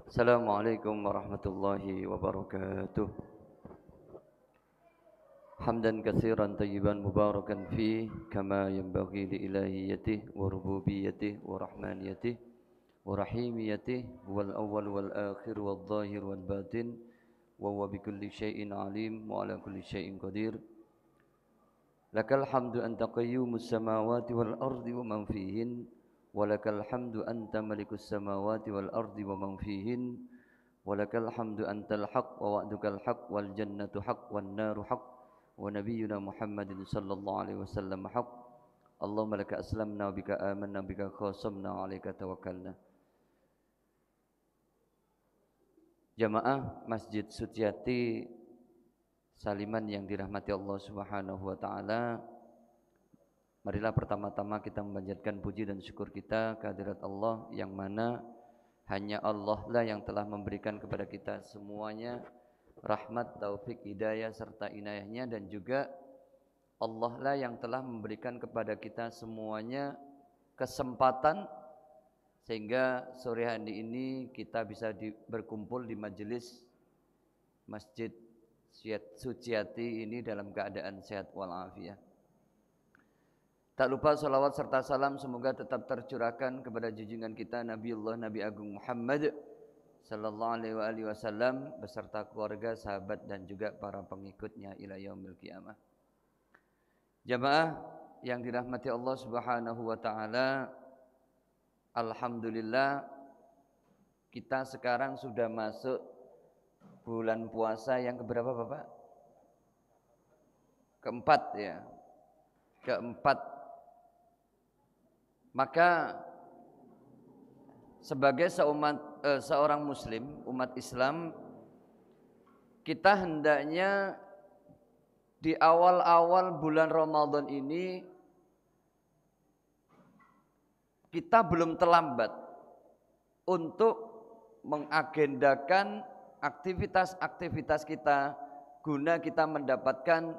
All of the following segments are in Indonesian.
Assalamualaikum warahmatullahi wabarakatuh. Hamdan katsiran tayyiban mubarakan fi kama yanbaghi li ilahiyatihi wa rububiyyatihi wa rahmaniyatihi wa rahimiyatihi wal awwal wal akhir wal zahir wal batin wa huwa bikulli syai'in alim wa ala kulli syai'in qadir. Lakal hamdu anta qayyumus samawati wal ardi wa man fihin walakal hamdu anta malikus samawati wal ardi wa man fihin walakal hamdu antal haq wa wa'dukal haq wal jannatu haq wan naru haq wa nabiyyuna Muhammadin sallallahu alaihi wasallam haq. Allahumma laka aslamna bika amanna bika khasamna alaika tawakkalna. Jamaah Masjid Suciati Saliman yang dirahmati Allah Subhanahu wa taala, marilah pertama-tama kita memanjatkan puji dan syukur kita kehadirat Allah yang mana hanya Allah lah yang telah memberikan kepada kita semuanya rahmat, taufik, hidayah serta inayahnya, dan juga Allah lah yang telah memberikan kepada kita semuanya kesempatan sehingga sore hari ini kita bisa berkumpul di majelis Masjid Suciati ini dalam keadaan sehat walafiat. Tak lupa salawat serta salam semoga tetap tercurahkan kepada junjungan kita Nabiullah Nabi Agung Muhammad sallallahu alaihi wasallam beserta keluarga, sahabat dan juga para pengikutnya ila yaumil qiyamah. Jamaah yang dirahmati Allah Subhanahu wa taala, alhamdulillah kita sekarang sudah masuk bulan puasa yang keberapa Bapak? Keempat ya. Keempat. Maka sebagai seorang muslim, umat Islam, kita hendaknya di awal-awal bulan Ramadan ini kita belum terlambat untuk mengagendakan aktivitas-aktivitas kita guna kita mendapatkan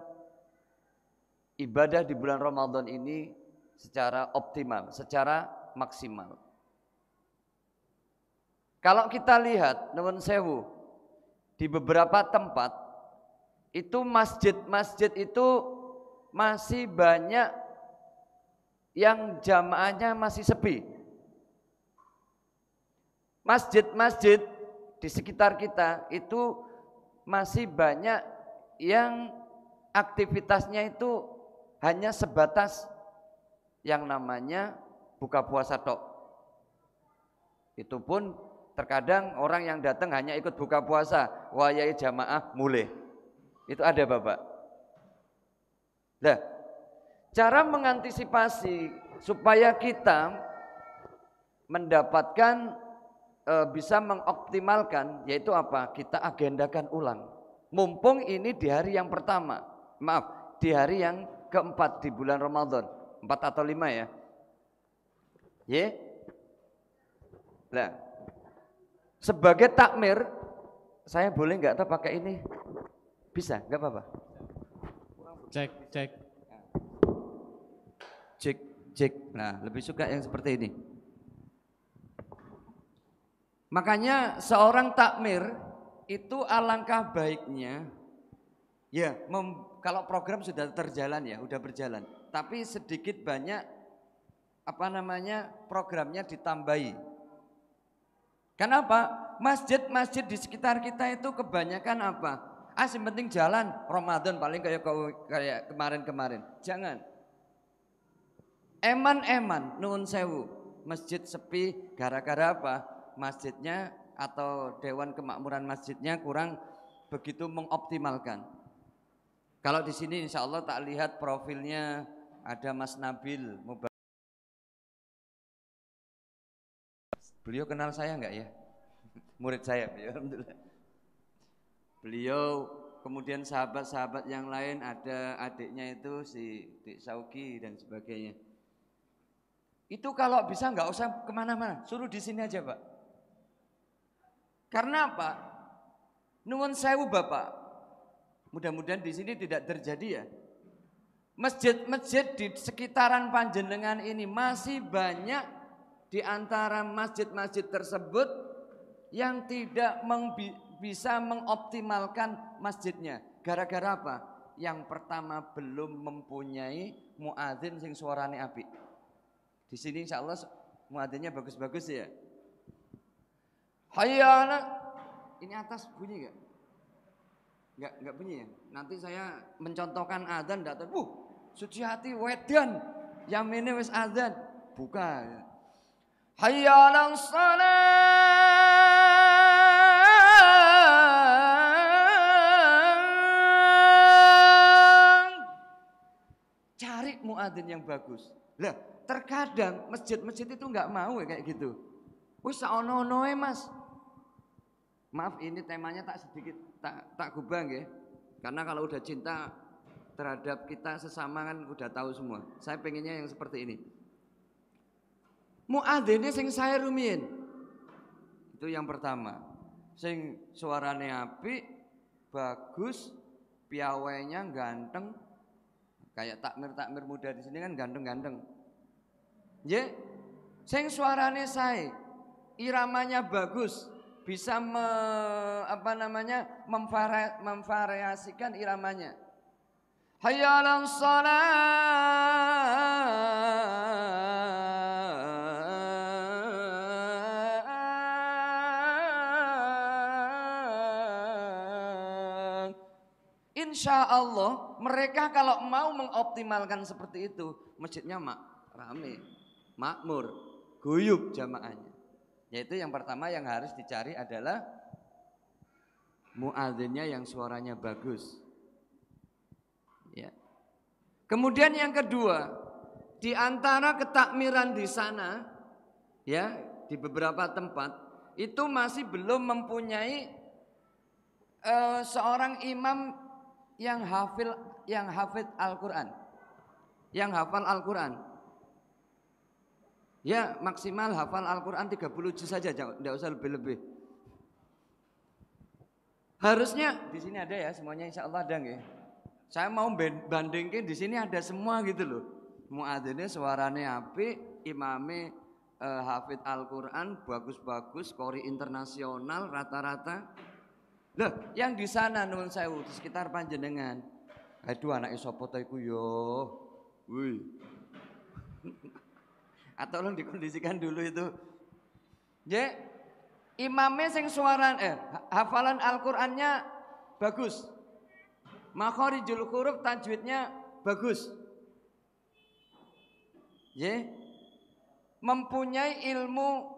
ibadah di bulan Ramadan ini secara optimal, secara maksimal. Kalau kita lihat nuwun sewu di beberapa tempat itu masjid-masjid itu masih banyak yang jamaahnya masih sepi. Masjid-masjid di sekitar kita itu masih banyak yang aktivitasnya itu hanya sebatas yang namanya buka puasa tok. Itu pun terkadang orang yang datang hanya ikut buka puasa, wayai jamaah mulai. Itu ada Bapak. Nah, cara mengantisipasi supaya kita mendapatkan bisa mengoptimalkan, yaitu apa? Kita agendakan ulang. Mumpung ini di hari yang pertama, maaf, di hari yang keempat di bulan Ramadan, 4 atau 5 ya. Ya. Nah, sebagai takmir, saya boleh nggak tahu pakai ini? Bisa, nggak apa-apa. Cek. Cek. Nah, lebih suka yang seperti ini. Makanya seorang takmir itu alangkah baiknya ya kalau program sudah terjalan ya, udah berjalan, tapi sedikit banyak programnya ditambahi. Kenapa? Masjid-masjid di sekitar kita itu kebanyakan apa? Yang penting jalan Ramadan paling kayak kemarin-kemarin. Jangan. Eman nuwun sewu. Masjid sepi gara-gara apa? Masjidnya atau dewan kemakmuran masjidnya kurang begitu mengoptimalkan. Kalau di sini insya Allah tak lihat profilnya ada Mas Nabil. Beliau kenal saya enggak ya? Murid saya beliau, alhamdulillah. Beliau kemudian sahabat-sahabat yang lain, ada adiknya itu si Dik Sauki dan sebagainya. Itu kalau bisa enggak usah kemana-mana, suruh di sini aja Pak. Karena apa? Nuwun sewu Bapak. Mudah-mudahan di sini tidak terjadi ya. Masjid-masjid di sekitaran panjenengan ini masih banyak di antara masjid-masjid tersebut yang tidak bisa mengoptimalkan masjidnya. Gara-gara apa? Yang pertama belum mempunyai muadzin sing suarane apik. Di sini insya Allah muadzinnya bagus-bagus ya. Hayya ala. Ini atas bunyi enggak? Enggak bunyi ya. Nanti saya mencontohkan adzan enggak tahu. Suci hati wedan. Yamine wis adzan. Buka. Hayya ala shalah. Cari muadzin yang bagus. Lah, terkadang masjid-masjid itu enggak mau ya kayak gitu. Wis ono-onoe Mas. Maaf ini temanya tak sedikit tak gubah nggih. Karena kalau udah cinta terhadap kita sesama kan udah tahu semua. Saya pengennya yang seperti ini. Muadzine sing sae rumiyin. Itu yang pertama. Sing suarane apik, bagus, piawainya ganteng. Kayak takmir muda di sini kan ganteng-ganteng. Nggih. Sing suarane sae, iramanya bagus. Bisa memvariasikan iramanya. Hayya 'alas shalah. Insya Allah mereka kalau mau mengoptimalkan seperti itu, masjidnya rame, makmur, guyub jamaahnya. Yaitu yang pertama yang harus dicari adalah muadzinnya yang suaranya bagus. Ya. Kemudian yang kedua, di antara ketakmiran di sana, ya di beberapa tempat itu masih belum mempunyai seorang imam yang hafid Al-Quran, yang hafal Al-Quran. Ya maksimal hafal Al-Quran 30 juz saja, tidak usah lebih-lebih. Harusnya di sini ada ya semuanya, insya Allah ada nggih. Saya mau bandingin di sini ada semua gitu loh. Muadzinnya suarane apik, imame hafid Al-Quran bagus-bagus, qori internasional rata-rata. Loh, yang di sana nuwun sewu di sekitar panjenengan. Aduh anake sapa ta iku yo. Wih. Atau tolong dikondisikan dulu itu. Ya, imamnya sing hafalan Al-Qur'annya bagus. Makharijul huruf tajwidnya bagus. Ya. Mempunyai ilmu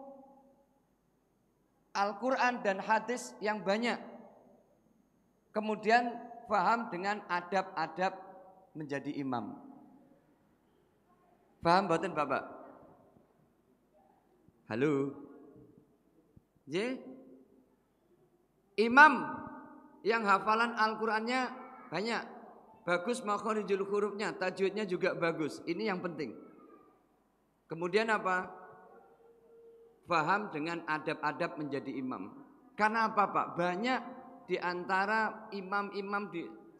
Al-Qur'an dan hadis yang banyak. Kemudian paham dengan adab-adab menjadi imam. Paham mboten Bapak? Halo. J. Imam yang hafalan Al-Qur'annya banyak. Bagus makharijul hurufnya, tajwidnya juga bagus. Ini yang penting. Kemudian apa? Paham dengan adab-adab menjadi imam. Karena apa Pak? Banyak di antara imam-imam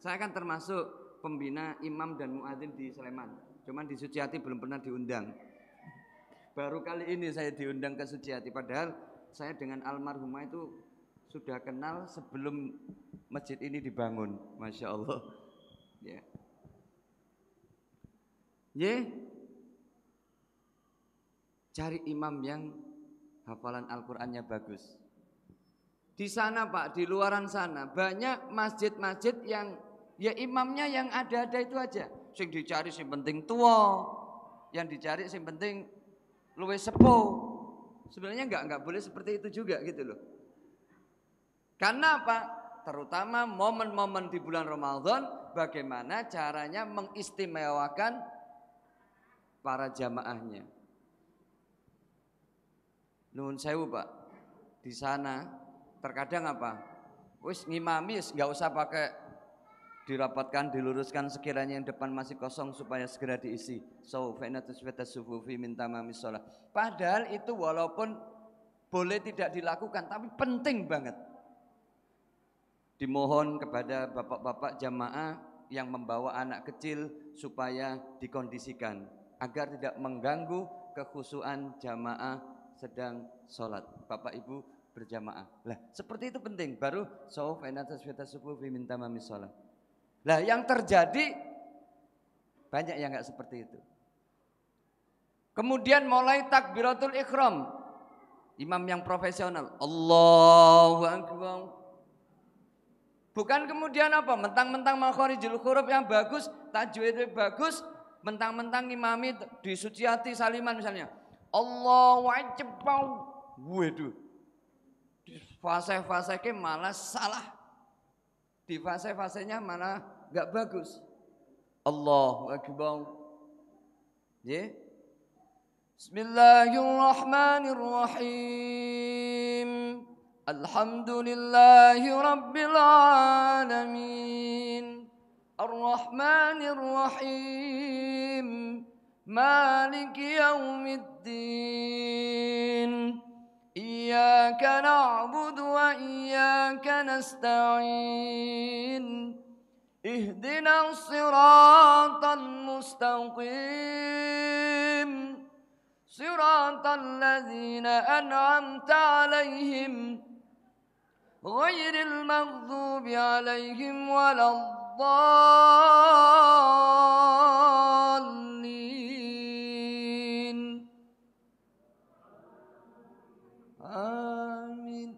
saya kan termasuk pembina imam dan muadzin di Sleman. Cuman di Suciati belum pernah diundang. Baru kali ini saya diundang ke Suciati, padahal saya dengan almarhumah itu sudah kenal sebelum masjid ini dibangun, Masya Allah. Ya. Cari imam yang hafalan Al-Qur'annya bagus. Di sana Pak, di luaran sana banyak masjid-masjid yang ya imamnya yang ada-ada itu aja. Sing dicari sing penting tua, yang dicari sing penting luwe sepuh. Sebenarnya enggak boleh seperti itu juga gitu loh. Karena apa? Terutama momen-momen di bulan Ramadan, bagaimana caranya mengistimewakan para jamaahnya. Nuwun sewu Pak, di sana terkadang apa? Wis ngimami enggak usah pakai dirapatkan, diluruskan, sekiranya yang depan masih kosong supaya segera diisi. So, fa'inatus sufufi min tamamis shalah. Padahal itu walaupun boleh tidak dilakukan, tapi penting banget. Dimohon kepada bapak-bapak jamaah yang membawa anak kecil supaya dikondisikan agar tidak mengganggu kekhusyuan jamaah sedang sholat. Bapak Ibu berjamaah. Lah, seperti itu penting. Baru shauf baina tasfiyatas sufufi min tamamis shalah. Lah, yang terjadi banyak yang enggak seperti itu. Kemudian mulai takbiratul ihram. Imam yang profesional, Allahu Akbar. Bukan kemudian apa? Mentang-mentang makharijul huruf yang bagus, tajwidnya bagus, mentang-mentang imami disuciati saliman misalnya. Allahu Akbar. Waduh. Di fase-fasenya malah salah. Di fase-fasenya malah enggak bagus. Allahu Akbar. Ya. Bismillahirrahmanirrahim. Alhamdulillahi rabbil alamin. Ar-Rahmanir-Rahim. Maliki yaumiddin. Iyyaka na'budu wa iyyaka nasta'in. Ihdinas siratal mustaqim. Siratal ladzina an'amta 'alaihim ghairil maghdubi 'alaihim waladdallin. Amin.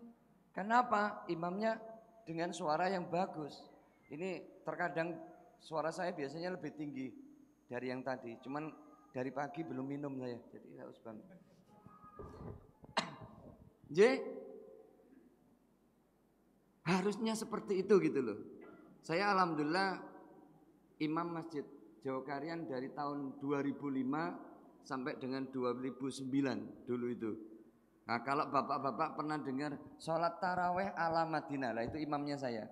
Kenapa? Imamnya dengan suara yang bagus. Ini terkadang suara saya biasanya lebih tinggi dari yang tadi. Cuman dari pagi belum minum saya, jadi haus banget. Jadi harusnya seperti itu gitu loh. Saya alhamdulillah imam Masjid Jawa Karian dari tahun 2005 sampai dengan 2009 dulu itu. Nah, kalau bapak-bapak pernah dengar sholat taraweh ala Madinah, lah itu imamnya saya.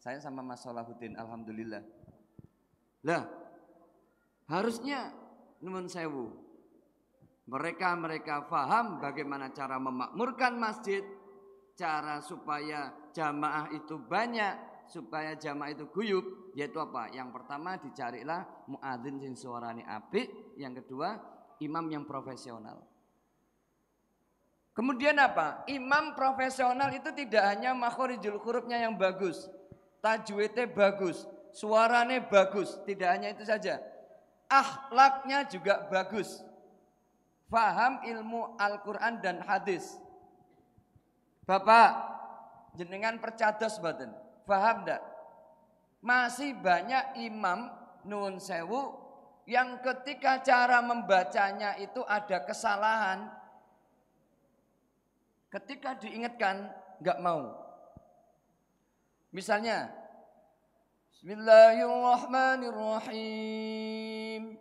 Saya sama Mas Salahuddin, alhamdulillah. Lah, harusnya nuwun sewu. Mereka faham bagaimana cara memakmurkan masjid, cara supaya jamaah itu banyak, supaya jamaah itu guyub, yaitu apa? Yang pertama dicarilah muadzin sing suarane apik, yang kedua imam yang profesional. Kemudian apa? Imam profesional itu tidak hanya makharijul hurufnya yang bagus, tajwidnya bagus, suaranya bagus, tidak hanya itu saja. Akhlaknya juga bagus. Faham ilmu Al-Quran dan hadis. Bapak, jenengan percados mboten? Faham enggak? Masih banyak imam nuwun sewu yang ketika cara membacanya itu ada kesalahan. Ketika diingatkan enggak mau. Misalnya Bismillahirrahmanirrahim.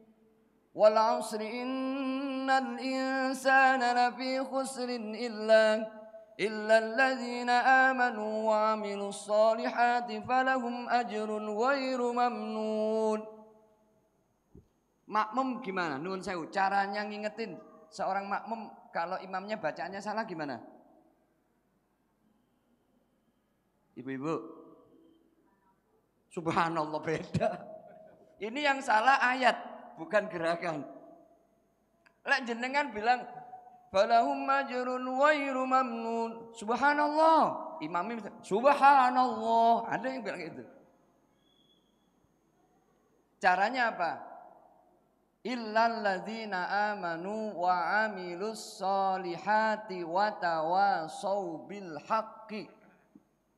Wal 'asri innal insana lafi khusrin illa alladzina amanu wa 'amilus solihati falahum ajrun ghairu mamnun. Makmum gimana? Nuwun sewu, caranya ngingetin seorang makmum kalau imamnya bacaannya salah gimana? Ibu-ibu, subhanallah beda. Ini yang salah ayat, bukan gerakan. Lek jenengan bilang falahum ajrun ghairu mamnun. Subhanallah. Imamnya subhanallah. Ada yang bilang gitu. Caranya apa? Illal ladzina amanu wa amilus solihati wa tawasau bil haqqi.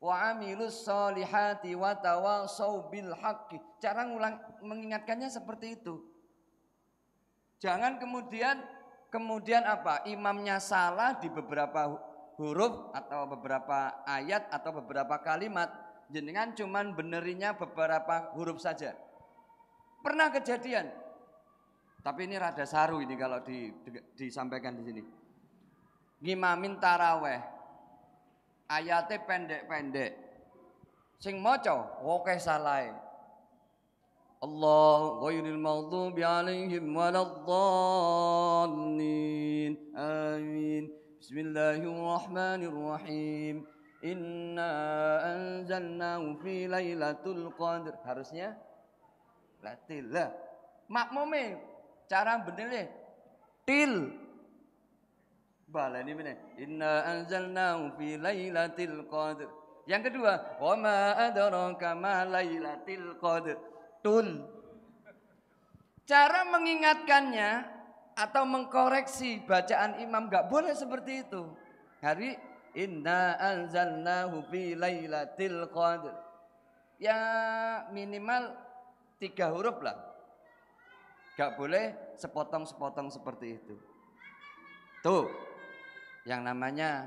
Wa amilus solihati wa tawasau bil haqqi. Cara mengingatkannya seperti itu. Jangan kemudian apa? Imamnya salah di beberapa huruf atau beberapa ayat atau beberapa kalimat. Jenengan cuman benerinya beberapa huruf saja. Pernah kejadian. Tapi ini rada saru ini kalau disampaikan di sini. Ngimamin taraweh. Ayatnya pendek-pendek. Sing maca oke salah. Allah ghairil maghdubi alaihim waladdallin. Amin. Bismillahirrahmanirrahim. Inna anzalnahu fi lailatul qadr. Harusnya latilah. Makmume cara benernya til. Dibaleni meneh. Inna anzalnahu fi lailatul qadr. Yang kedua, wa ma adraka ma lailatul qadr. Tul. Cara mengingatkannya atau mengkoreksi bacaan imam enggak boleh seperti itu. Hari inna anzalnahu fi lailatul qadr. Ya minimal 3 huruf lah. Enggak boleh sepotong-sepotong seperti itu. Tuh, yang namanya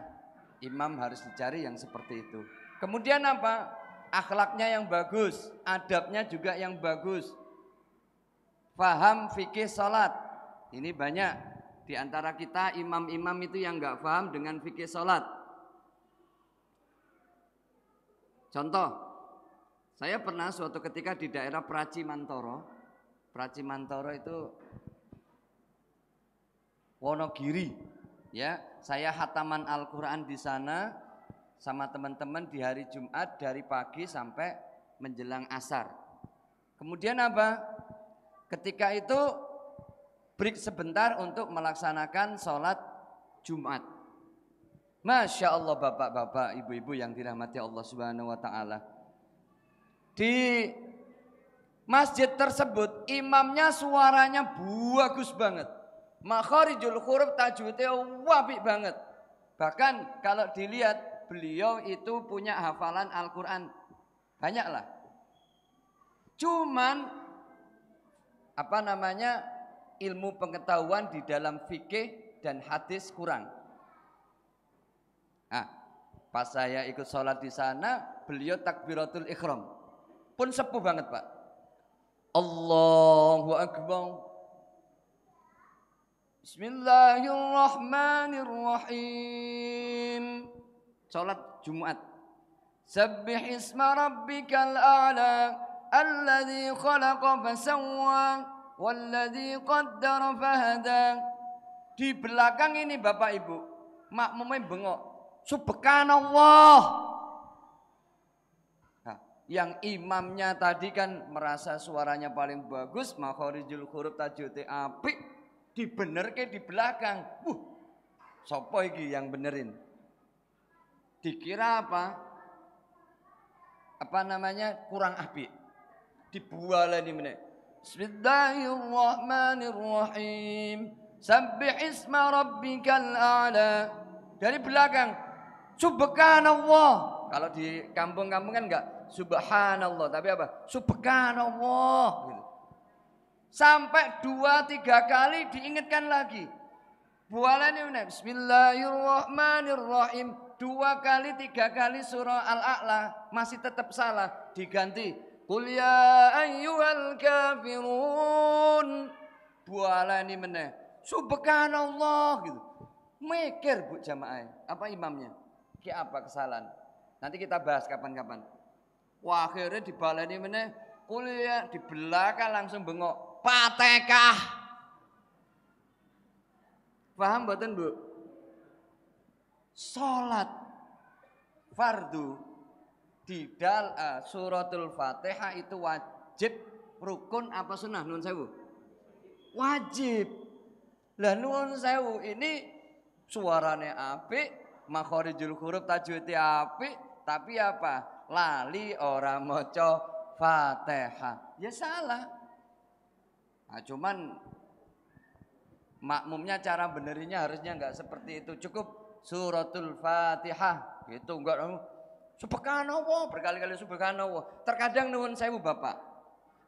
imam harus dicari yang seperti itu. Kemudian apa? Akhlaknya yang bagus, adabnya juga yang bagus. Faham fikih salat. Ini banyak di antara kita imam-imam itu yang enggak paham dengan fikih salat. Contoh, saya pernah suatu ketika di daerah Pracimantoro. Pracimantoro itu Wonogiri, ya. Saya hataman Al-Quran di sana sama teman-teman di hari Jumat dari pagi sampai menjelang asar. Kemudian apa? Ketika itu break sebentar untuk melaksanakan sholat Jumat. Masya Allah bapak-bapak, ibu-ibu yang dirahmati Allah Subhanahu Wa Taala. Di masjid tersebut imamnya suaranya bagus banget. Makharijul huruf tajwidnya apik banget. Bahkan kalau dilihat beliau itu punya hafalan Al-Quran banyaklah. Cuman ilmu pengetahuan di dalam fikih dan hadis kurang. Nah, pas saya ikut sholat di sana, beliau takbiratul ihram pun sepuh banget Pak. Allahu Akbar. Bismillahirrahmanirrahim. Salat Jumat. Sabbih isma rabbikal a'la alladzi khalaqa fasawwa walladzi qaddara fahada. Di belakang ini Bapak Ibu, makmumnya bengok. Subhanallah. Nah, yang imamnya tadi kan merasa suaranya paling bagus, makharijul huruf tajwidnya apik. Dibenerke di belakang. Sopo iki yang benerin? Dikira apa? Kurang apik. Dibualani meneh. Bismillahirrahmanirrahim. Sabbih isma rabbikal a'la. Dari belakang. Subhanallah. Kalau di kampung-kampung kan enggak subhanallah, tapi apa? Subhanallah gitu. Sampai 2-3 kali diingatkan lagi. Bualani Bismillahirrahmanirrahim. 2 kali 3 kali surah Al-A'la masih tetap salah, diganti Qul ya ayyuhal kafirun. Bualani meneh Subhanallah gitu. Mikir Bu jamaah, apa imamnya? Ki apa kesalahan? Nanti kita bahas kapan-kapan. Wah, akhirnya dibalani meneh Qul ya, di belakang langsung bengok. Fatihah. Paham mboten Bu? Salat fardu di suratul Fatihah itu wajib, rukun apa sunnah nuwun sewu? Wajib. Lah nuwun sewu ini suaranya apik, makharijul huruf tajwidnya apik, tapi apa? Lali ora maca Fatihah. Ya salah. Nah, cuman makmumnya cara benerinya harusnya enggak seperti itu. Cukup suratul Fatihah gitu, enggak subhanallah berkali-kali subhanallah. Terkadang nuwun sewu Bapak,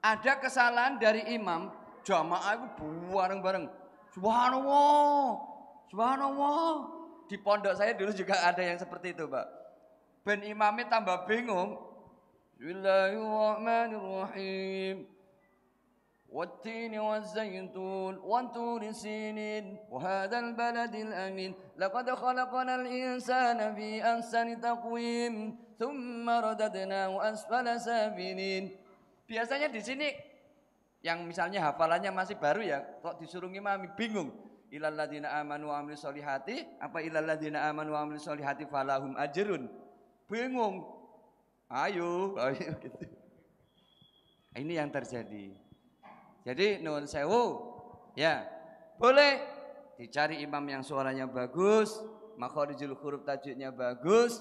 ada kesalahan dari imam, jamaah itu bareng-bareng subhanallah, subhanallah. Di pondok saya dulu juga ada yang seperti itu, Pak. Ben imamnya tambah bingung. Bismillahirrahmanirrahim. والتين والزيتون وطور سينين وهذا البلد الأمين لقد خلقنا الإنسان في أحسن تقويم ثم رددناه أسفل سافلين. Biasanya di sini yang misalnya hafalannya masih baru ya, kok disuruh ngimami bingung. Ilal ladzina amanu wa amilus solihati apa ilal ladzina amanu wa amilus solihati falahum ajrun. Bingung. Ayo gitu. Ini yang terjadi. Jadi nuwun sewu, ya boleh dicari imam yang suaranya bagus, makharijul huruf tajwidnya bagus,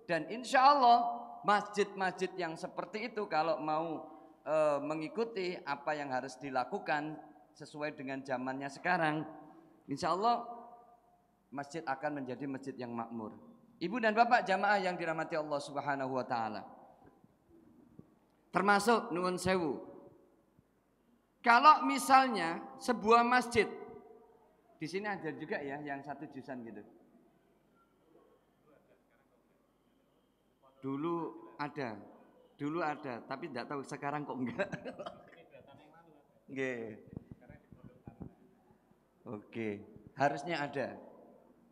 dan insya Allah masjid-masjid yang seperti itu kalau mau mengikuti apa yang harus dilakukan sesuai dengan zamannya sekarang, insya Allah masjid akan menjadi masjid yang makmur. Ibu dan bapak jamaah yang dirahmati Allah Subhanahu wa taala. Termasuk nuwun sewu. Kalau misalnya sebuah masjid, di sini ada juga ya yang 1 jusan gitu. Dulu ada, tapi tidak tahu sekarang kok enggak. Nggih. Oke, harusnya ada.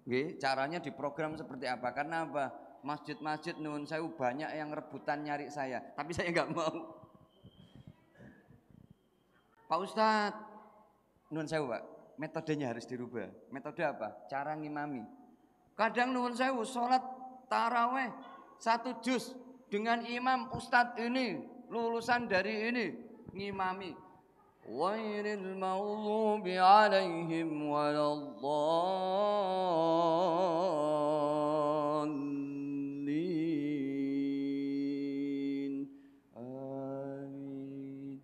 Nggih, caranya diprogram seperti apa? Karena apa? Masjid-masjid nuwun sewu banyak yang rebutan nyari saya, tapi saya enggak mau. Pak Ustadz, nuwun sewu Pak, metodenya harus dirubah. Metode apa? Cara ngimami. Kadang nuwun sewu sholat taraweh 1 juz dengan imam Ustadz ini lulusan dari ini ngimami. Ghairil maghdubi alaihim waladdallin. Amin.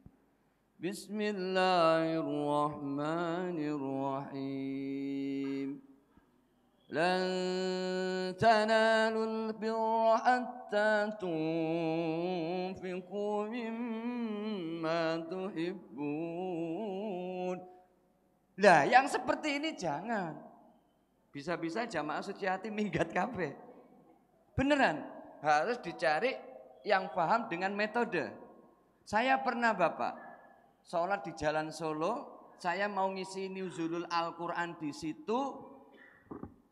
Bismillahirrahmanirrahim. Lan tanalul birra hatta tunfiqu mimma tuhibbun. Lah yang seperti ini jangan. Bisa-bisa jamaah suci hati minggat kabeh. Beneran, harus dicari yang paham dengan metode. Saya pernah Bapak sholat di Jalan Solo, saya mau ngisi nuzulul Al-Quran di situ.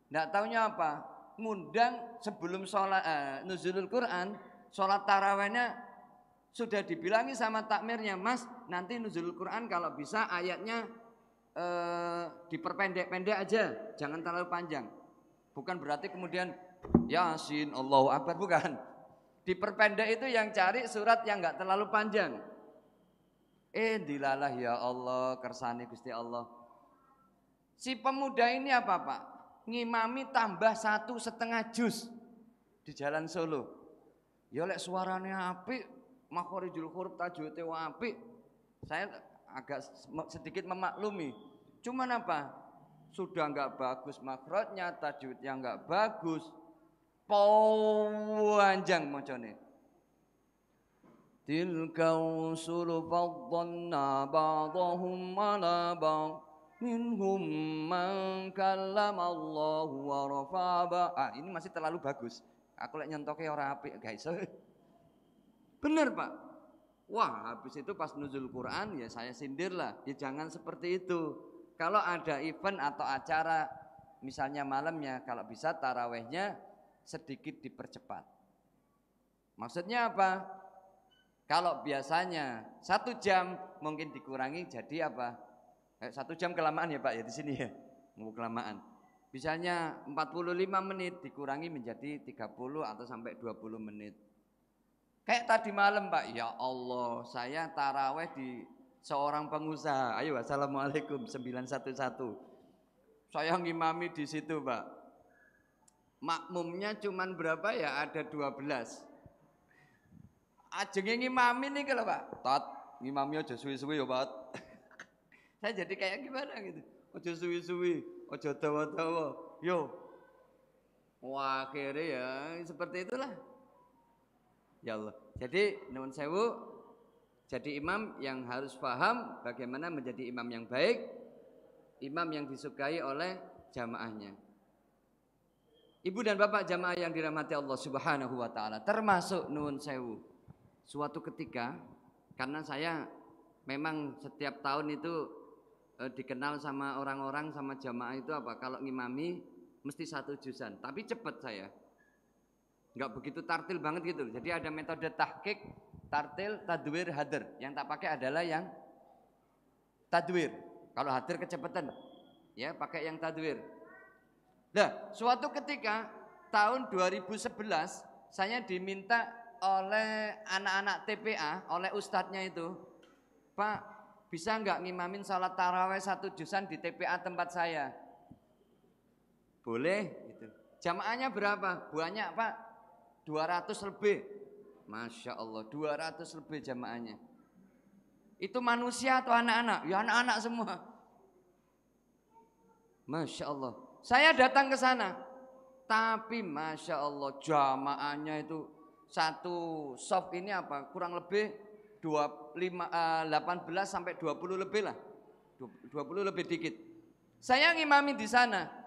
Nggak taunya apa, ngundang sebelum sholat nuzulul Quran, sholat tarawehnya sudah dibilangi sama takmirnya, Mas nanti nuzulul Quran kalau bisa ayatnya diperpendek-pendek aja, jangan terlalu panjang. Bukan berarti kemudian Yasin, Allahu Akbar, bukan. Diperpendek itu yang cari surat yang nggak terlalu panjang. Dilalah ya Allah, kersane Gusti Allah. Si pemuda ini apa Pak? Ngimami tambah 1,5 juz di Jalan Solo. Ya lek suaranya apik, makharijul huruf tajwidnya apik. Saya agak sedikit memaklumi. Cuman apa? Sudah enggak bagus makhrajnya, tajwidnya enggak bagus. Panjang macane. Tilka rusulu faddalna ba'dahum 'ala ba'd. Minhum man kallama Allah wa rafa'a. Ini masih terlalu bagus. Aku lek nyentoke ora apik, guys. Bener, Pak. Wah, habis itu pas nuzul Quran ya saya sindir lah. Ya jangan seperti itu. Kalau ada event atau acara misalnya malamnya, kalau bisa tarawehnya sedikit dipercepat. Maksudnya apa? Kalau biasanya 1 jam mungkin dikurangi jadi apa? 1 jam kelamaan ya Pak ya di sini ya, mau kelamaan. Misalnya 45 menit dikurangi menjadi 30 atau sampai 20 menit. Kayak tadi malam Pak, ya Allah saya taraweh di seorang pengusaha. Ayo assalamualaikum 911. Saya ngimami di situ Pak. Makmumnya cuman berapa ya? Ada 12. Ajenge ngimami nih kalau Pak. Tot, ngimami aja suwi-suwi ya Pak. Saya jadi kayak gimana gitu. Ojo suwi-suwi, ojo dawa-dawa. Yo. Wah, akhirnya ya seperti itulah. Ya Allah. Jadi nuwun sewu, jadi imam yang harus paham bagaimana menjadi imam yang baik, imam yang disukai oleh jamaahnya. Ibu dan bapak jamaah yang dirahmati Allah Subhanahu wa taala, termasuk nuwun sewu. Suatu ketika, karena saya memang setiap tahun itu dikenal sama orang-orang sama jamaah itu apa? Kalau ngimami mesti 1 juzan, tapi cepat saya. Enggak begitu tartil banget gitu. Jadi ada metode tahqiq, tartil, tadwir, hadir. Yang tak pakai adalah yang tadwir. Kalau hadir kecepatan, ya pakai yang tadwir. Nah, suatu ketika tahun 2011 saya diminta oleh anak-anak TPA, oleh ustadznya itu, Pak, bisa nggak ngimamin salat taraweh 1 juzan di TPA tempat saya? Boleh gitu. Jamaahnya berapa? Banyak Pak. 200 lebih. Masya Allah 200 lebih jamaahnya. Itu manusia atau anak-anak? Ya anak-anak semua. Masya Allah. Saya datang ke sana. Tapi Masya Allah jamaahnya itu satu soft ini apa? Kurang lebih 18 sampai 20 lebih lah. 20 lebih dikit. Saya ngimami di sana.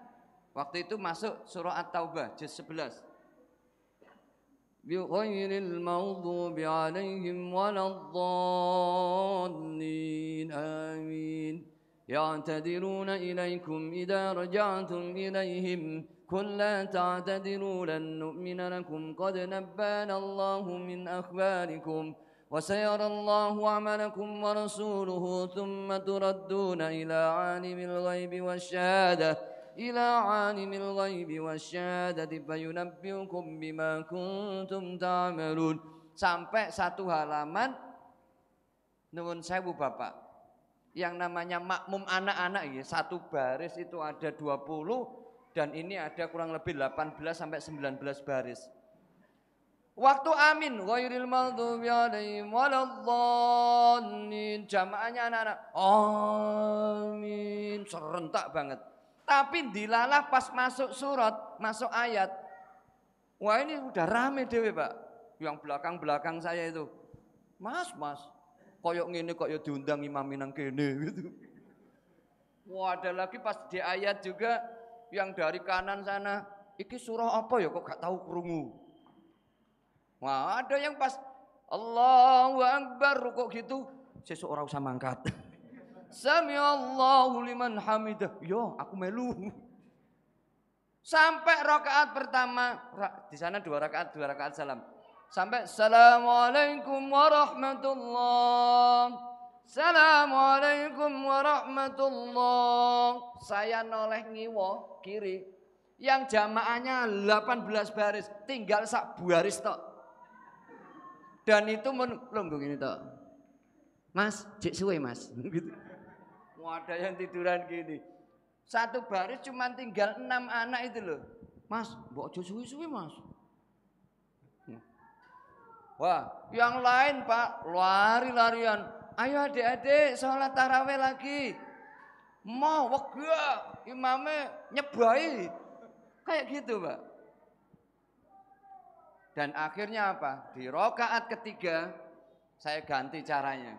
Waktu itu masuk surah At-Taubah juz 11. Ghairil maghdubi 'alaihim waladdallin. Amin. Ya'tadiruna ilaikum idza raja'tum ilaihim qul la ta'tadiru lan nu'mina lakum qad nabbana Allahu min akhbarikum wa sayara Allahu 'amalakum wa rasuluhu thumma turadduna ila 'alimil ghaibi wasyahadati fayunabbiukum bima kuntum ta'malun. Sampai satu halaman. Nuwun sewu Bapak. Yang namanya makmum anak-anak ya, satu baris itu ada 20 dan ini ada kurang lebih 18 sampai 19 baris. Waktu amin ghairil maghdubi 'alaihim waladdallin, jamaahnya anak-anak amin serentak banget. Tapi dilalah pas masuk surat, masuk ayat. Wah ini udah rame dewe Pak. Yang belakang-belakang saya itu. Mas, koyok ngene kok ya diundang imam nang kene gitu. Wah ada lagi pas di ayat juga yang dari kanan sana, iki surah apa ya kok gak tahu krungu. Wah ada yang pas Allahu Akbar kok gitu, sesuk ora usah mangkat. Sami Allahu liman hamidah. Yo, aku melu. Sampai rakaat pertama, di sana 2 rakaat salam. Sampai Assalamualaikum warahmatullahi. Assalamualaikum warahmatullahi. Saya noleh ngiwo kiri. Yang jamaahnya 18 baris, tinggal sak baris tok. Dan itu longgo gini tok. Mas, jek suwe Mas. Gitu. Ada yang tiduran gini. Satu baris cuma tinggal 6 anak itu loh. Mas, mbok aja suwi-suwi Mas. Wah, yang lain Pak, lari-larian. Ayo adik-adik, sholat tarawih lagi. Mau wegah, imamnya nyebai. Kayak gitu Pak. Dan akhirnya apa? Di rakaat ketiga, saya ganti caranya.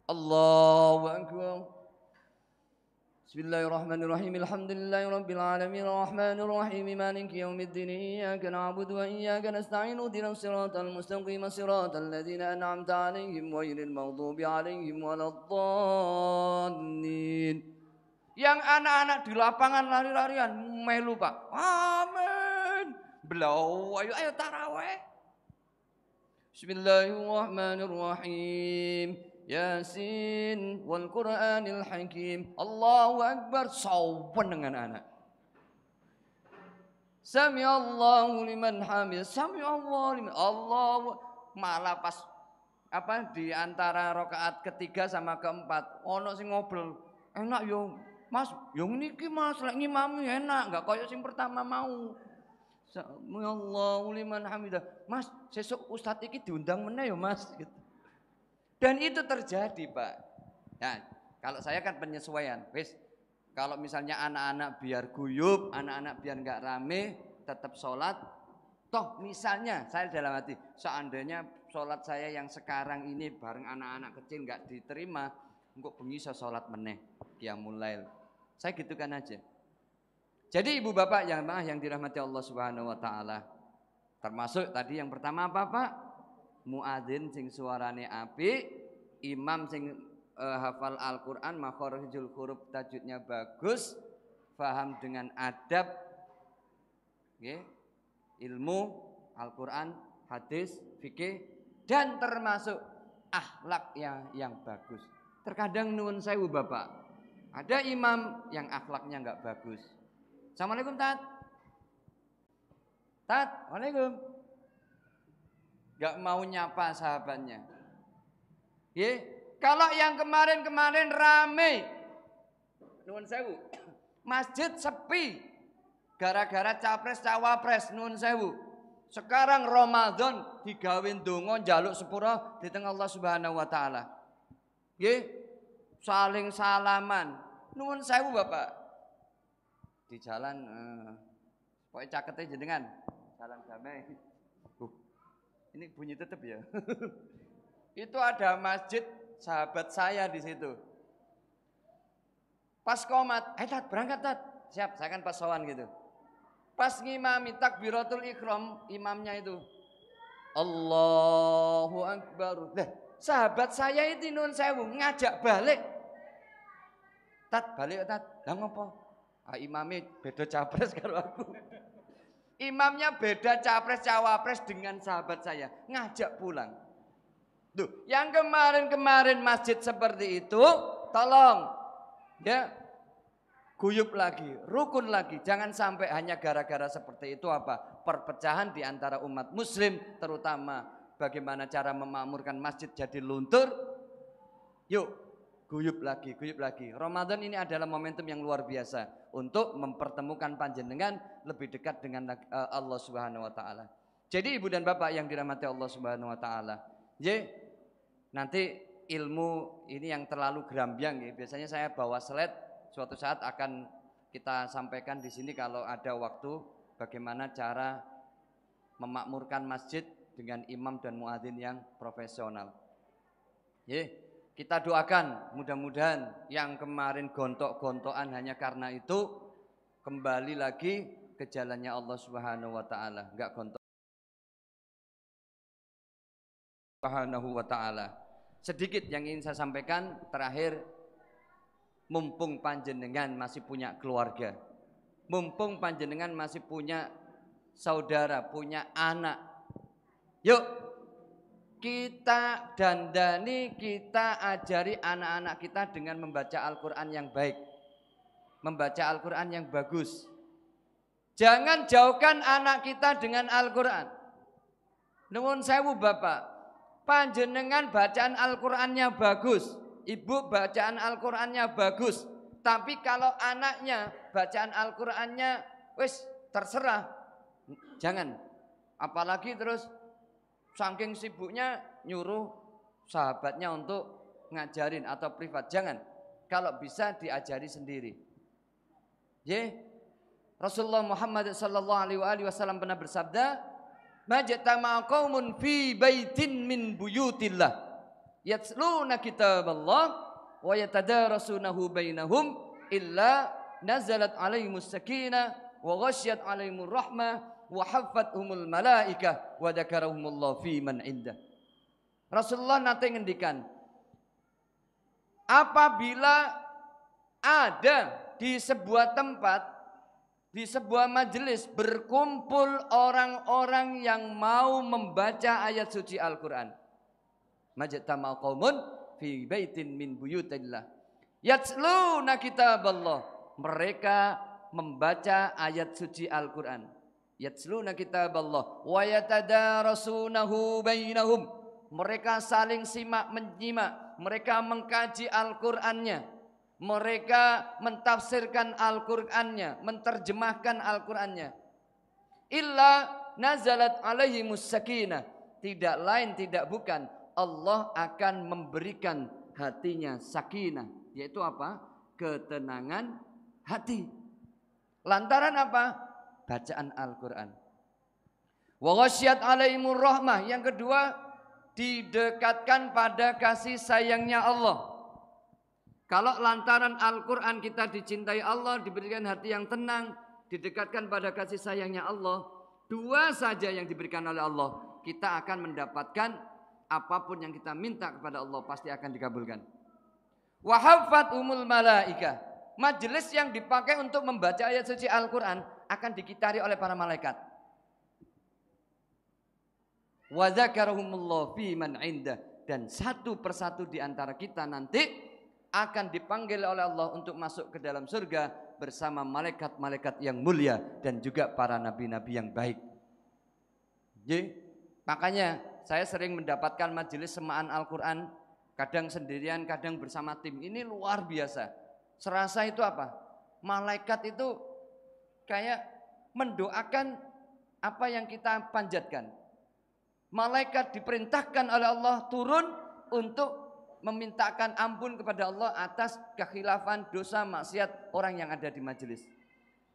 Allahu Akbar. Bismillahirrahmanirrahim. Alhamdulillahirabbil alamin arrahmanir rahim maliki yaumiddin iyyaka na'budu wa iyyaka nasta'in ihdinas siratal mustaqim siratal ladzina an'amta 'alaihim ghairil maghdubi 'alaihim waladdallin. Yang anak-anak di lapangan lari-larian melu Pak. Amin. Belau ayo tarawih. Bismillahirrahmanirrahim. Yasin wal Qur'anil Hakim. Allahu Akbar, sawan dengan anak. Sami Allahu liman hamid. Sami Allahu liman. Allah malah pas di antara rakaat ketiga sama keempat ono sing ngobrol. Enak yo, Mas. Yo niki Mas, lek ngimami enak, enggak koyo sing pertama mau. Sami Allahu liman hamidah. Mas, sesuk ustaz iki diundang meneh yo Mas gitu. Dan itu terjadi Pak. Nah, kalau saya kan penyesuaian. Wis, kalau misalnya anak-anak biar guyup, anak-anak biar nggak rame, tetap sholat. Toh misalnya saya dalam hati, seandainya sholat saya yang sekarang ini bareng anak-anak kecil nggak diterima, engkau bengi saya sholat meneh, qiyamul lail. Saya gitukan aja. Jadi ibu bapak yang dirahmati Allah Subhanahu Wa Taala, termasuk tadi yang pertama apa Pak? Muadzin sing suarane apik, imam sing hafal Al-Qur'an, makharijul huruf tajwidnya bagus, paham dengan adab, okay, ilmu Al-Qur'an, hadis, fikih, dan termasuk akhlak yang bagus. Terkadang nuwun sewu Bapak, ada imam yang akhlaknya enggak bagus. Assalamualaikum Tat. Tat, waalaikum. Gak mau nyapa sahabatnya. Kalau yang kemarin rame, nuwun sewu, masjid sepi, Gara-gara capres cawapres nun sewu. Sekarang Ramadan digawe ndonga njaluk sepura di tengah Allah Subhanahu wa taala. Nggih, saling salaman. Nuwun sewu Bapak. Di jalan pokoknya caketnya jenengan. Jalan damai. Ini bunyi tetap ya. Itu ada masjid sahabat saya di situ. Pas qomat, tat berangkat tat. Siap, saya kan pas sowan gitu. Pas ngimami takbiratul ihram, imamnya itu Allahu Akbar. Lah, sahabat saya itu nun sewu ngajak balik. Tat, balik tat. Lah ngopo? Imamnya beda capres karo aku. Imamnya beda capres cawapres dengan sahabat saya, ngajak pulang. Tuh, yang kemarin masjid seperti itu, tolong ya guyub lagi, rukun lagi. Jangan sampai hanya gara-gara seperti itu perpecahan di antara umat muslim, terutama bagaimana cara memakmurkan masjid jadi luntur. Yuk, guyub lagi. Ramadan ini adalah momentum yang luar biasa untuk mempertemukan panjenengan lebih dekat dengan Allah Subhanahu wa taala. Jadi Ibu dan Bapak yang dirahmati Allah Subhanahu wa taala. Nanti ilmu ini yang terlalu gerambyang ya. Biasanya saya bawa slide, suatu saat akan kita sampaikan di sini kalau ada waktu bagaimana cara memakmurkan masjid dengan imam dan muadzin yang profesional. Kita doakan mudah-mudahan yang kemarin gontok-gontokan hanya karena itu kembali lagi ke jalannya Allah Subhanahu wa taala, enggak gontok Subhanahu wa taala. Sedikit yang ingin saya sampaikan terakhir, mumpung panjenengan masih punya keluarga, mumpung panjenengan masih punya saudara, punya anak, yuk kita dandani, kita ajari anak-anak kita dengan membaca Al-Quran yang baik, membaca Al-Quran yang bagus. Jangan jauhkan anak kita dengan Al-Quran. Nuwun sewu Bapak, panjenengan bacaan Al-Qurannya bagus, ibu bacaan Al-Qurannya bagus, tapi kalau anaknya bacaan Al-Qurannya wis terserah, jangan. Apalagi terus saking sibuknya nyuruh sahabatnya untuk ngajarin atau privat, jangan. Kalau bisa diajari sendiri. Rasulullah Muhammad sallallahu alaihi wasallam pernah bersabda, "Majtama'a qaumun fi baitin min buyutillah yatluna kitaballah wa yatadarasunahu bainahum illa nazalat alaihimus sakinah wa ghasyiyat alaihimur rahmah wa haffathumul malaikah wa dzakarahumullah fi man indah." Rasulullah nate ngendikan, apabila ada di sebuah tempat, di sebuah majelis berkumpul orang-orang yang mau membaca ayat suci Al-Quran, majtama'a qaumun fi baitin min buyutillah yatluna kitaballah, mereka membaca ayat suci Al-Quran, yatluna kitaballah wa yatadarasunahu bainahum, mereka saling simak menyimak, mereka mengkaji Al-Qur'annya, mereka mentafsirkan Al-Qur'annya, menterjemahkan Al-Qur'annya. Illa nazalat alaihimus sakinah, tidak lain tidak bukan Allah akan memberikan hatinya sakinah, yaitu apa? Ketenangan hati. Lantaran apa? Bacaan Al-Qur'an. Wa ghasyiyat alaihimur rahmah, yang kedua didekatkan pada kasih sayangnya Allah. Kalau lantaran Al-Quran kita dicintai Allah, diberikan hati yang tenang, didekatkan pada kasih sayangnya Allah, dua saja yang diberikan oleh Allah, kita akan mendapatkan apapun yang kita minta kepada Allah pasti akan dikabulkan. Wa haffathumul malaikah, majelis yang dipakai untuk membaca ayat suci Al-Quran akan dikitari oleh para malaikat. Wa dzakarahumullah fi man indah, dan satu persatu di antara kita nanti akan dipanggil oleh Allah untuk masuk ke dalam surga bersama malaikat-malaikat yang mulia dan juga para nabi-nabi yang baik. Jadi, makanya saya sering mendapatkan majelis semaan Al-Quran, kadang sendirian, kadang bersama tim. Ini luar biasa. Serasa itu apa? Malaikat itu kayak mendoakan apa yang kita panjatkan. Malaikat diperintahkan oleh Allah turun untuk memintakan ampun kepada Allah atas kekhilafan, dosa, maksiat orang yang ada di majelis.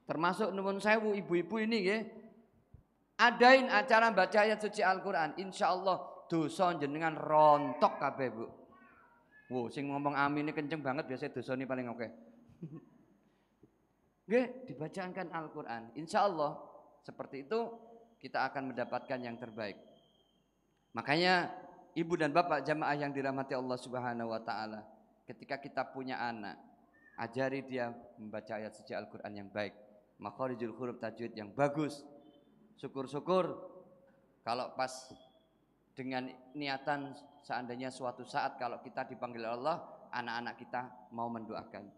Termasuk nuwun sewu ibu-ibu ini ya. Adain acara baca ayat suci Al-Qur'an, insyaallah dosa jenengan rontok kabeh, Bu. Wo, sing ngomong amin ini kenceng banget, biasanya dosa ini paling oke. Nggih, dibacakan Al-Qur'an. Insyaallah seperti itu kita akan mendapatkan yang terbaik. Makanya ibu dan bapak jamaah yang dirahmati Allah Subhanahu wa taala, ketika kita punya anak, ajari dia membaca ayat suci Al-Qur'an yang baik, makharijul huruf tajwid yang bagus. Syukur-syukur kalau pas dengan niatan seandainya suatu saat kalau kita dipanggil Allah, anak-anak kita mau mendoakan.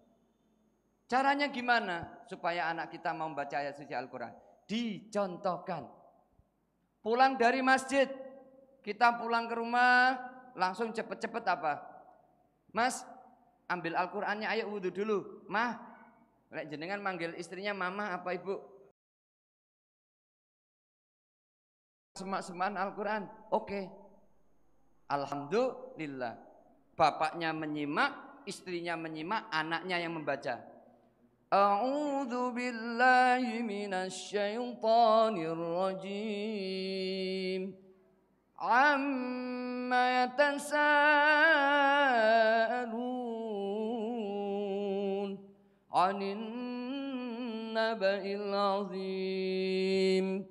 Caranya gimana supaya anak kita mau membaca ayat suci Al-Qur'an? Dicontohkan. Pulang dari masjid, kita pulang ke rumah langsung cepet-cepet apa? Mas, ambil Al-Qur'annya, ayo wudu dulu. Mah, lek jenengan manggil istrinya mama apa ibu? Semak-semakan Al-Quran. Oke. Alhamdulillah. Bapaknya menyimak, istrinya menyimak, anaknya yang membaca. A'udzu billahi minasy syaithanir rajim. Amma yatasaalun 'anin naba'il 'azim.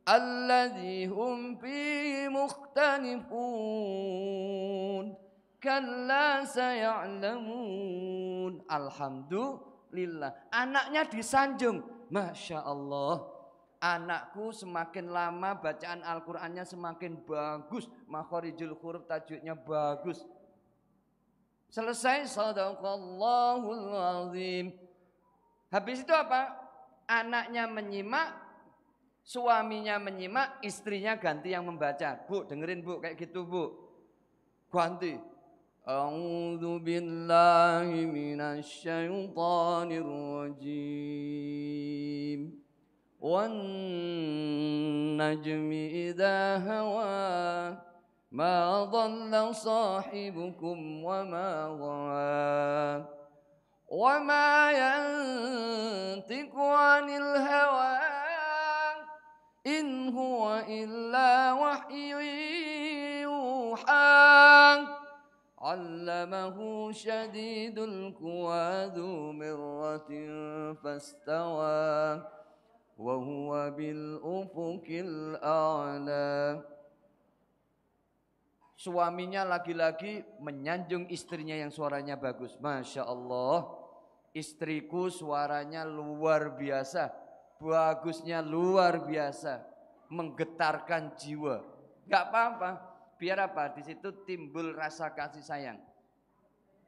Alladzi hum fihi mukhtalifun kalla saya'lamun. Alhamdulillah, anaknya disanjung. Masya Allah, anakku semakin lama bacaan Al-Qur'annya semakin bagus, makharijul huruf tajwidnya bagus. Selesai, shadaqallahul azim. Habis itu apa? Anaknya menyimak, suaminya menyimak, istrinya ganti yang membaca. Bu, dengerin Bu, kayak gitu Bu. Ganti. A'udzu billahi minasy syaithanir rajim. Wan najmi idza hawa ma dhalla sahibukum wa ma ghawa. Wa ma yantiqu 'anil hawa in huwa illa wahyu yuha. 'Allamahu syadidul quwa dzu mirratin fastawa wa huwa bil ufuqil a'la. Suaminya lagi-lagi menyanjung istrinya yang suaranya bagus. Masya Allah, istriku suaranya luar biasa, bagusnya luar biasa, menggetarkan jiwa. Gak apa-apa, biar apa? Di situ timbul rasa kasih sayang.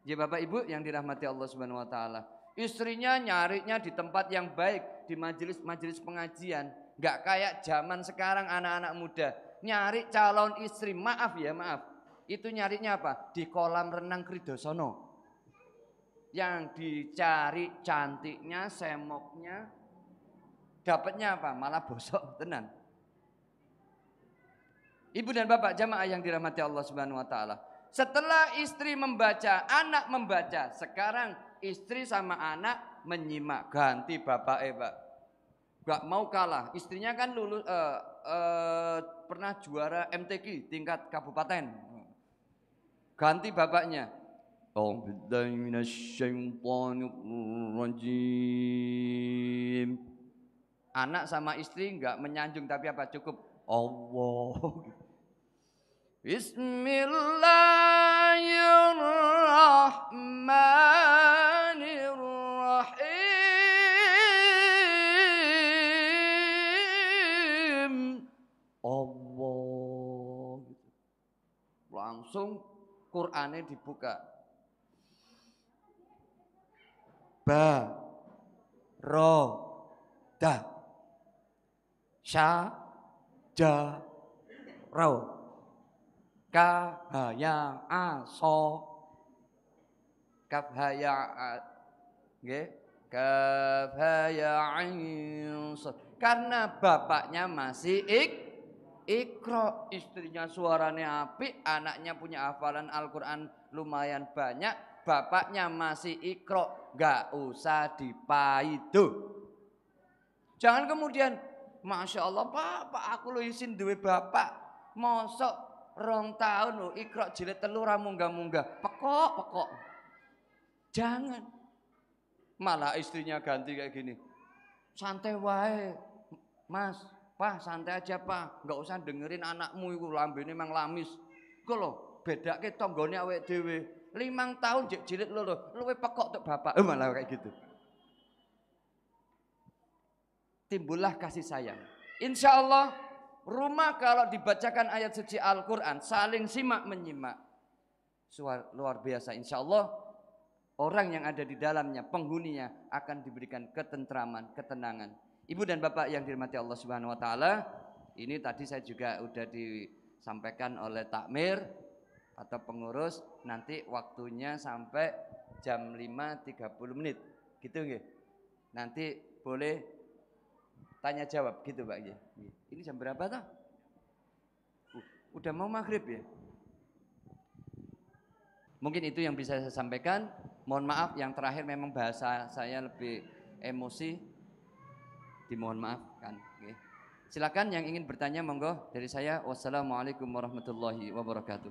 Ya Bapak Ibu yang dirahmati Allah Subhanahu wa taala. Istrinya nyarinya di tempat yang baik, di majelis-majelis pengajian. Gak kayak zaman sekarang anak-anak muda nyari calon istri, maaf ya, maaf. Itu nyarinya apa? Di kolam renang Kridosono. Yang dicari cantiknya, semoknya, dapatnya apa? Malah bosok tenan. Ibu dan bapak jamaah yang dirahmati Allah Subhanahu wa taala. Setelah istri membaca, anak membaca, sekarang istri sama anak menyimak, ganti bapak Pak. Gak mau kalah. Istrinya kan lulus pernah juara MTQ tingkat kabupaten. Ganti bapaknya. A'udzu minasyaitonir rajim. Anak sama istri enggak menyanjung tapi apa? Cukup Allah. Bismillahirrahmanirrahim. Allah. Langsung Qur'annya dibuka. Ba, ro, da, sya, ja, ro, ka, ha, ya, a, so, kaf, ha, ya, a, nggih, kaf, ha, ya, ain, so. Karena bapaknya masih Iqra, istrinya suaranya apik, anaknya punya hafalan Al-Quran lumayan banyak, bapaknya masih Iqra, gak usah dipaidu. Jangan kemudian, Masya Allah Pak aku lo isin duwe bapak, mosok 2 tahun lo Iqra jilid 3 ra munggah-munggah, pekok. Jangan. Malah istrinya ganti kayak gini. Santai wae, Mas. Pak, santai aja Pak. Enggak usah dengerin anakmu iku lambene mang lamis. Iku lho, bedake tanggane awake dhewe. 5 tahun jilid lho, luwe pekok tok bapak. Malah kayak gitu. Timbullah kasih sayang. Insya Allah rumah kalau dibacakan ayat suci Al-Quran saling simak menyimak. Luar biasa. Insya Allah orang yang ada di dalamnya, penghuninya akan diberikan ketentraman, ketenangan. Ibu dan bapak yang dirahmati Allah Subhanahu Wa Taala, ini tadi saya juga udah disampaikan oleh takmir atau pengurus, nanti waktunya sampai jam 5.30 menit, gitu nggih. Nanti boleh tanya jawab, gitu Pak. Ini jam berapa toh? Udah mau maghrib ya? Mungkin itu yang bisa saya sampaikan. Mohon maaf yang terakhir memang bahasa saya lebih emosi. Dimohon maafkan. Silakan yang ingin bertanya monggo dari saya. Wassalamualaikum warahmatullahi wabarakatuh.